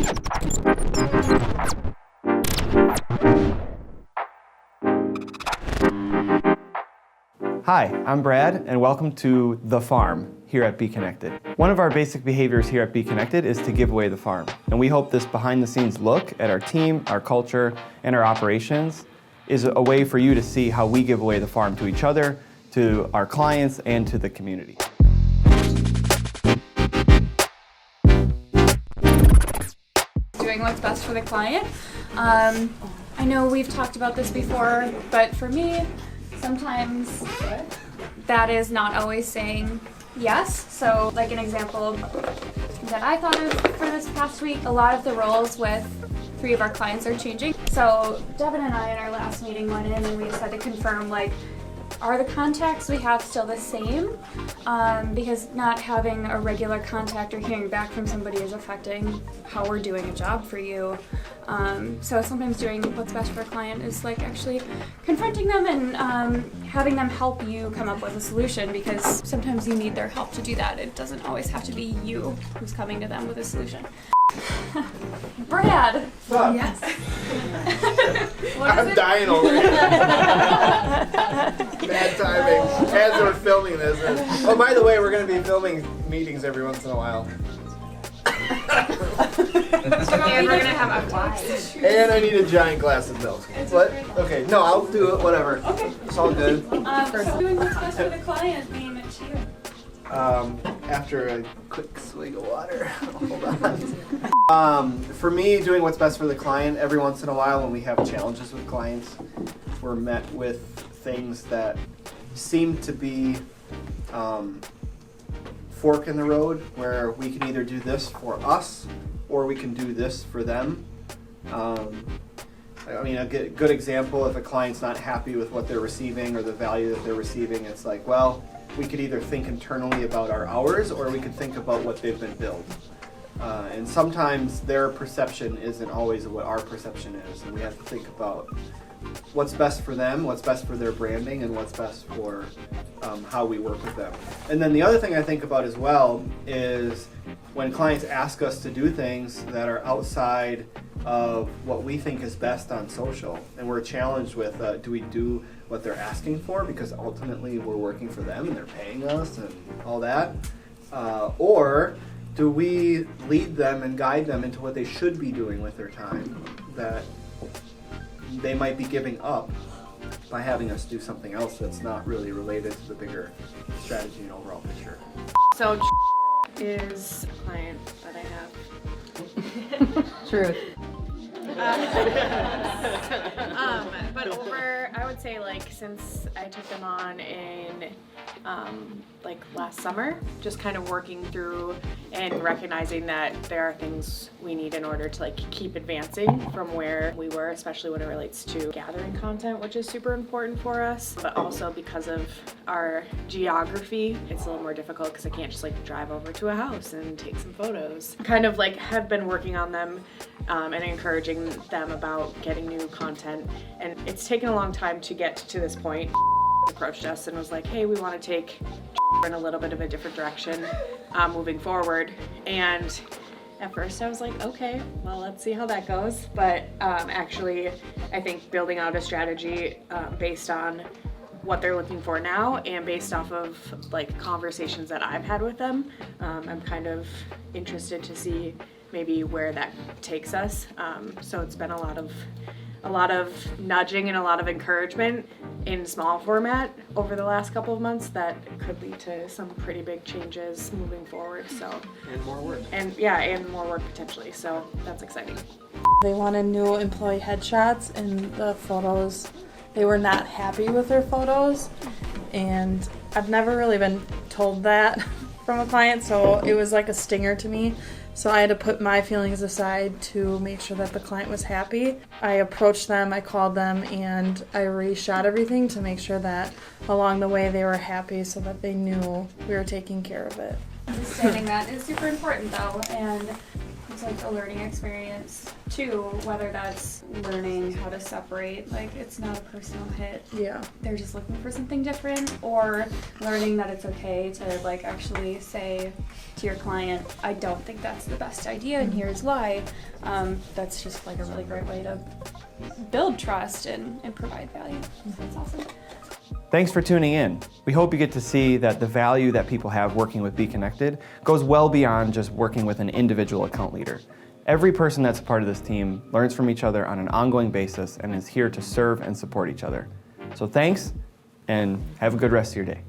Hi, I'm Brad, and welcome to The Farm here at Be Connected. One of our basic behaviors here at Be Connected is to give away the farm. And we hope this behind-the-scenes look at our team, our culture, and our operations is a way for you to see how we give away the farm to each other, to our clients, and to the community. Doing what's best for the client. I know we've talked about this before, but for me, sometimes that is not always saying yes. So like an example that I thought of for this past week, a lot of the roles with 3 of our clients are changing. So Devin and I in our last meeting went in and we just had to confirm, like, are the contacts we have still the same? Because not having a regular contact or hearing back from somebody is affecting how we're doing a job for you. So sometimes doing what's best for a client is like actually confronting them and having them help you come up with a solution, because sometimes you need their help to do that. It doesn't always have to be you who's coming to them with a solution. Brad! What? Yes. I'm dying over here. Bad timing. As we're filming this. Oh, by the way, we're going to be filming meetings every once in a while. And we're gonna have a watch. And I need a giant glass of milk. What? Okay, no, I'll do it, whatever. Okay. It's all good. So doing what's best for the client being cheated. After a quick swig of water. Hold on. For me, doing what's best for the client, every once in a while when we have challenges with clients, we're met with things that seem to be fork in the road, where we can either do this for us or we can do this for them. I mean, a good example, if a client's not happy with what they're receiving or the value that they're receiving, it's like, well, we could either think internally about our hours or we could think about what they've been billed. And sometimes their perception isn't always what our perception is, and we have to think about what's best for them, what's best for their branding, and what's best for how we work with them. And then the other thing I think about as well is when clients ask us to do things that are outside of what we think is best on social, and we're challenged with, do we do what they're asking for because ultimately we're working for them and they're paying us and all that, or do we lead them and guide them into what they should be doing with their time that they might be giving up by having us do something else that's not really related to the bigger strategy and overall picture. So is a client that I have. Truth. But over, I would say, like, since I took them on in like last summer, just kind of working through and recognizing that there are things we need in order to like keep advancing from where we were, especially when it relates to gathering content, which is super important for us. But also because of our geography, it's a little more difficult because I can't just like drive over to a house and take some photos. Kind of like have been working on them and encouraging them about getting new content, and it's taken a long time to get to this point. Approached us and was like, hey, we want to take in a little bit of a different direction moving forward. And at first I was like, okay, well, let's see how that goes. But actually, I think building out a strategy based on what they're looking for now and based off of like conversations that I've had with them, I'm kind of interested to see maybe where that takes us. So it's been a lot of nudging and a lot of encouragement in small format over the last couple of months that could lead to some pretty big changes moving forward. So And more work. and yeah, and more work potentially. So that's exciting. They wanted new employee headshots, and the photos, they were not happy with their photos, and I've never really been told that from a client, so it was like a stinger to me. So I had to put my feelings aside to make sure that the client was happy. I approached them, I called them, and I reshot everything to make sure that along the way they were happy so that they knew we were taking care of it. Understanding that is super important though, and becomes like a learning experience too, whether that's learning how to separate, like it's not a personal hit. Yeah. They're just looking for something different, or learning that it's okay to like actually say to your client, I don't think that's the best idea and here's why. That's just like a really great way to build trust and provide value. That's awesome. Thanks for tuning in. We hope you get to see that the value that people have working with Be Connected goes well beyond just working with an individual account leader. Every person that's a part of this team learns from each other on an ongoing basis and is here to serve and support each other. So thanks, and have a good rest of your day.